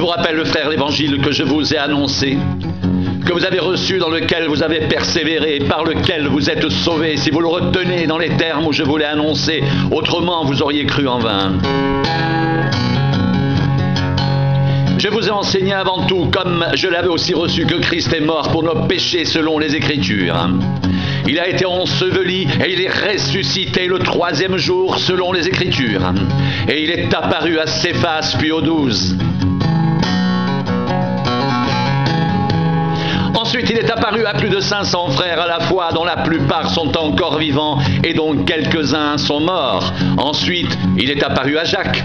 vous rappelle, frère, l'évangile que je vous ai annoncé, que vous avez reçu, dans lequel vous avez persévéré, par lequel vous êtes sauvés, si vous le retenez dans les termes où je vous l'ai annoncé, autrement vous auriez cru en vain. Je vous ai enseigné avant tout, comme je l'avais aussi reçu, que Christ est mort pour nos péchés selon les Écritures. Il a été enseveli et il est ressuscité le 3e jour selon les Écritures. Et il est apparu à Céphas puis aux 12. Ensuite, il est apparu à plus de 500 frères à la fois, dont la plupart sont encore vivants et dont quelques-uns sont morts. Ensuite, il est apparu à Jacques,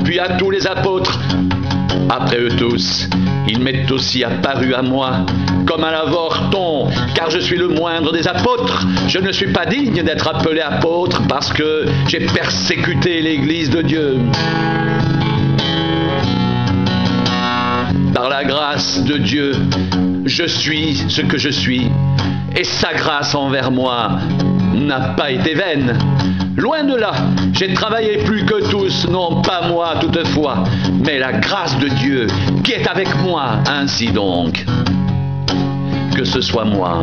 puis à tous les apôtres. Après eux tous, il m'est aussi apparu à moi, comme à l'avorton, car je suis le moindre des apôtres. Je ne suis pas digne d'être appelé apôtre parce que j'ai persécuté l'Église de Dieu. Par la grâce de Dieu, je suis ce que je suis, et sa grâce envers moi n'a pas été vaine. Loin de là, j'ai travaillé plus que tous, non pas moi toutefois, mais la grâce de Dieu qui est avec moi. Ainsi donc, que ce soit moi,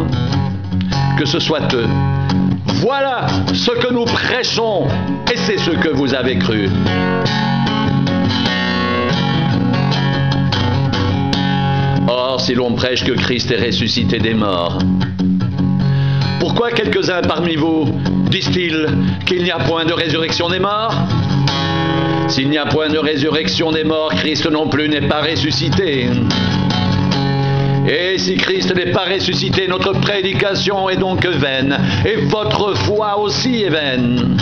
que ce soit eux, voilà ce que nous prêchons, et c'est ce que vous avez cru. Or, si l'on prêche que Christ est ressuscité des morts, pourquoi quelques-uns parmi vous disent-ils qu'il n'y a point de résurrection des morts? S'il n'y a point de résurrection des morts, Christ non plus n'est pas ressuscité. Et si Christ n'est pas ressuscité, notre prédication est donc vaine, et votre foi aussi est vaine.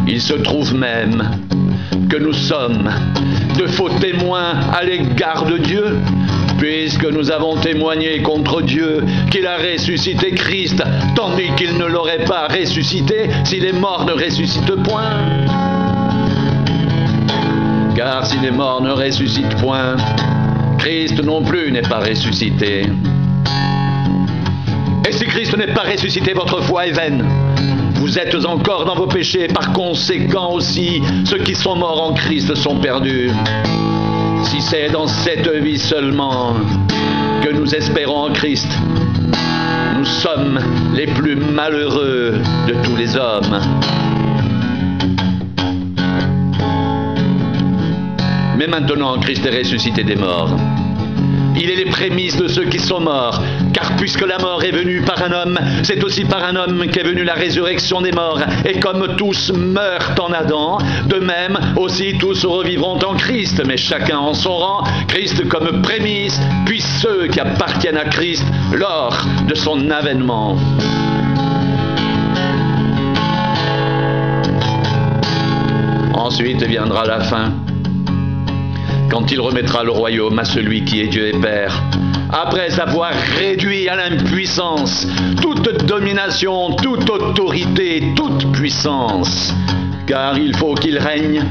Il se trouve même que nous sommes de faux témoins à l'égard de Dieu, puisque nous avons témoigné contre Dieu qu'il a ressuscité Christ, tandis qu'il ne l'aurait pas ressuscité si les morts ne ressuscitent point. Car si les morts ne ressuscitent point, Christ non plus n'est pas ressuscité. Et si Christ n'est pas ressuscité, votre foi est vaine. Vous êtes encore dans vos péchés, par conséquent aussi, ceux qui sont morts en Christ sont perdus. Si c'est dans cette vie seulement que nous espérons en Christ, nous sommes les plus malheureux de tous les hommes. Mais maintenant, Christ est ressuscité des morts. Il est les prémices de ceux qui sont morts, car puisque la mort est venue par un homme, c'est aussi par un homme qu'est venue la résurrection des morts. Et comme tous meurent en Adam, de même aussi tous revivront en Christ, mais chacun en son rang, Christ comme prémisse, puis ceux qui appartiennent à Christ lors de son avènement. Ensuite viendra la fin, quand il remettra le royaume à celui qui est Dieu et Père, après avoir réduit à l'impuissance toute domination, toute autorité, toute puissance, car il faut qu'il règne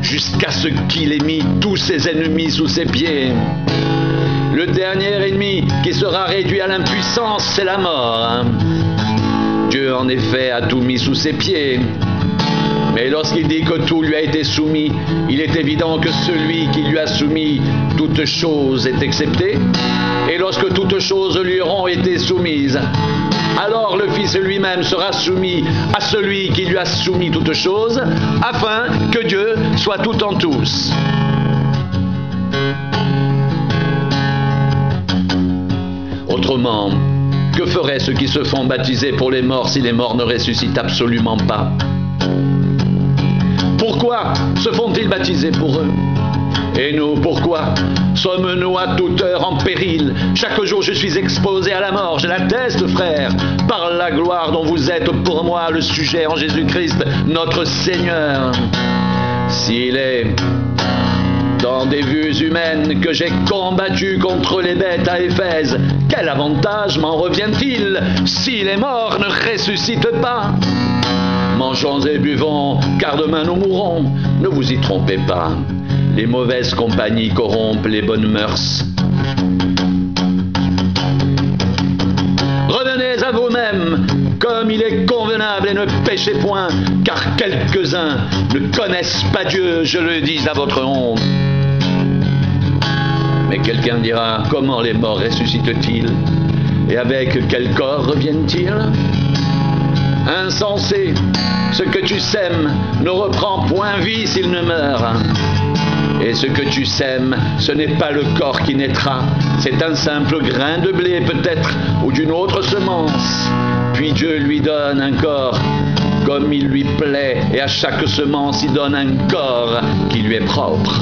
jusqu'à ce qu'il ait mis tous ses ennemis sous ses pieds. Le dernier ennemi qui sera réduit à l'impuissance, c'est la mort. Dieu, en effet, a tout mis sous ses pieds. Mais lorsqu'il dit que tout lui a été soumis, il est évident que celui qui lui a soumis toute chose est excepté. Et lorsque toutes choses lui auront été soumises, alors le Fils lui-même sera soumis à celui qui lui a soumis toutes choses, afin que Dieu soit tout en tous. Autrement, que feraient ceux qui se font baptiser pour les morts si les morts ne ressuscitent absolument pas? Pourquoi se font-ils baptiser pour eux? Et nous, pourquoi sommes-nous à toute heure en péril? Chaque jour, je suis exposé à la mort. Je l'atteste, frère, par la gloire dont vous êtes pour moi le sujet en Jésus-Christ, notre Seigneur. S'il est dans des vues humaines que j'ai combattu contre les bêtes à Éphèse, quel avantage m'en revient-il si les morts ne ressuscitent pas? Mangeons et buvons, car demain nous mourrons. Ne vous y trompez pas. Les mauvaises compagnies corrompent les bonnes mœurs. Revenez à vous-même, comme comme il est convenable et ne péchez point, car quelques-uns ne connaissent pas Dieu, je le dis à votre honte. Mais quelqu'un dira, comment les morts ressuscitent-ils? Et avec quel corps reviennent-ils? Insensé, ce que tu sèmes ne reprend point vie s'il ne meurt. Et ce que tu sèmes, ce n'est pas le corps qui naîtra, c'est un simple grain de blé peut-être, ou d'une autre semence. Puis Dieu lui donne un corps comme il lui plaît, et à chaque semence il donne un corps qui lui est propre.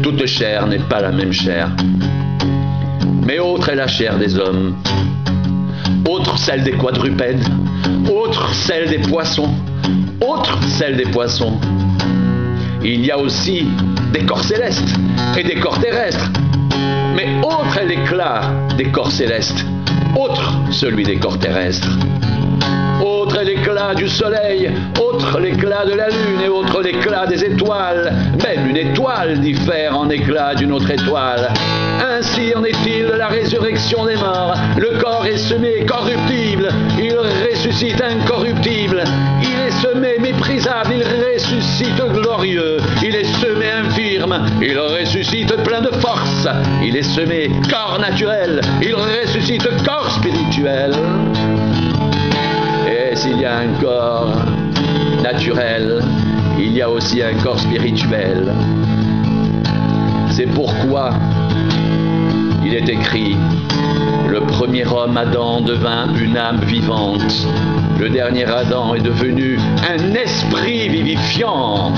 Toute chair n'est pas la même chair, mais autre est la chair des hommes, autre celle des quadrupèdes, autre celle des poissons, autre celle des poissons. Il y a aussi des corps célestes et des corps terrestres, mais autre est l'éclat des corps célestes, autre celui des corps terrestres. Autre est l'éclat du soleil, autre l'éclat de la lune et autre l'éclat des étoiles. Même une étoile diffère en éclat d'une autre étoile. Ainsi en est-il de la résurrection des morts. Le corps est semé corruptible, il ressuscite incorruptible. Il est semé méprisable, il ressuscite glorieux. Il est semé infirme, il ressuscite plein de force. Il est semé corps naturel, il ressuscite corps spirituel. Et s'il y a un corps naturel, il y a aussi un corps spirituel. C'est pourquoi il est écrit, le premier homme Adam devint une âme vivante. Le dernier Adam est devenu un esprit vivifiant.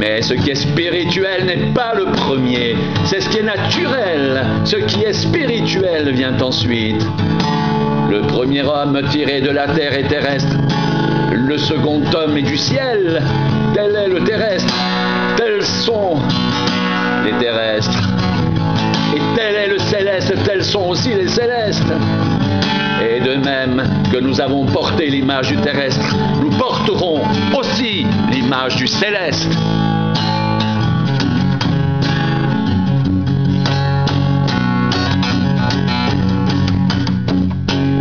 Mais ce qui est spirituel n'est pas le premier, c'est ce qui est naturel. Ce qui est spirituel vient ensuite. Le premier homme tiré de la terre est terrestre. Le second homme est du ciel. Tel est le terrestre. Tels sont les terrestres. Et tel est le céleste. Tels sont aussi les célestes. Et de même que nous avons porté l'image du terrestre, nous porterons aussi l'image du céleste.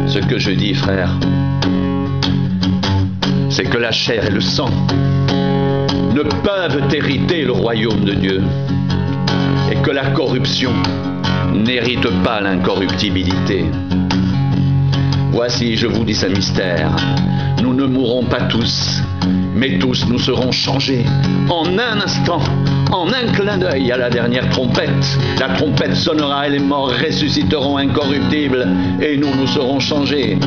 Ce que je dis, frère, c'est que la chair et le sang ne peuvent hériter le royaume de Dieu et que la corruption n'hérite pas l'incorruptibilité. Voici, je vous dis un mystère, nous ne mourrons pas tous, mais tous nous serons changés en un instant, en un clin d'œil à la dernière trompette. La trompette sonnera et les morts ressusciteront incorruptibles et nous serons changés.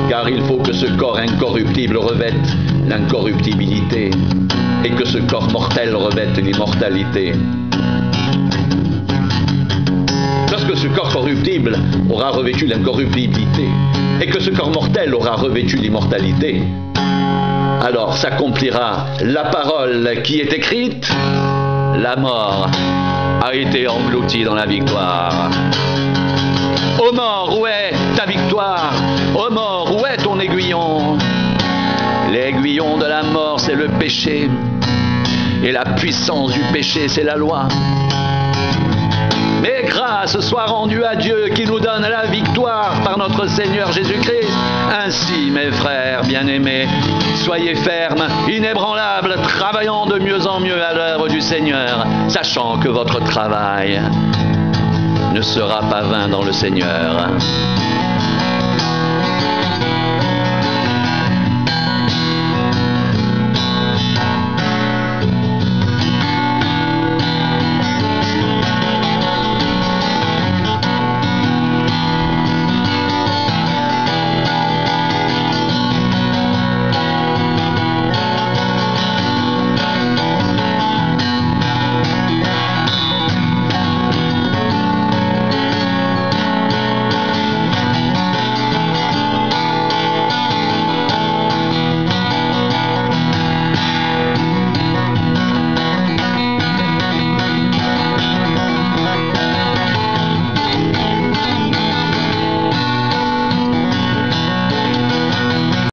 Car il faut que ce corps incorruptible revête l'incorruptibilité et que ce corps mortel revête l'immortalité. Lorsque ce corps corruptible aura revêtu l'incorruptibilité et que ce corps mortel aura revêtu l'immortalité, alors s'accomplira la parole qui est écrite, la mort a été engloutie dans la victoire. Ô mort, où est ta victoire? Ô mort, où est ton aiguillon? L'aiguillon de la mort, c'est le péché, et la puissance du péché, c'est la loi. Mais grâce soit rendue à Dieu qui nous donne la victoire par notre Seigneur Jésus-Christ. Ainsi, mes frères bien-aimés, soyez fermes, inébranlables, travaillant de mieux en mieux à l'œuvre du Seigneur, sachant que votre travail ne sera pas vain dans le Seigneur.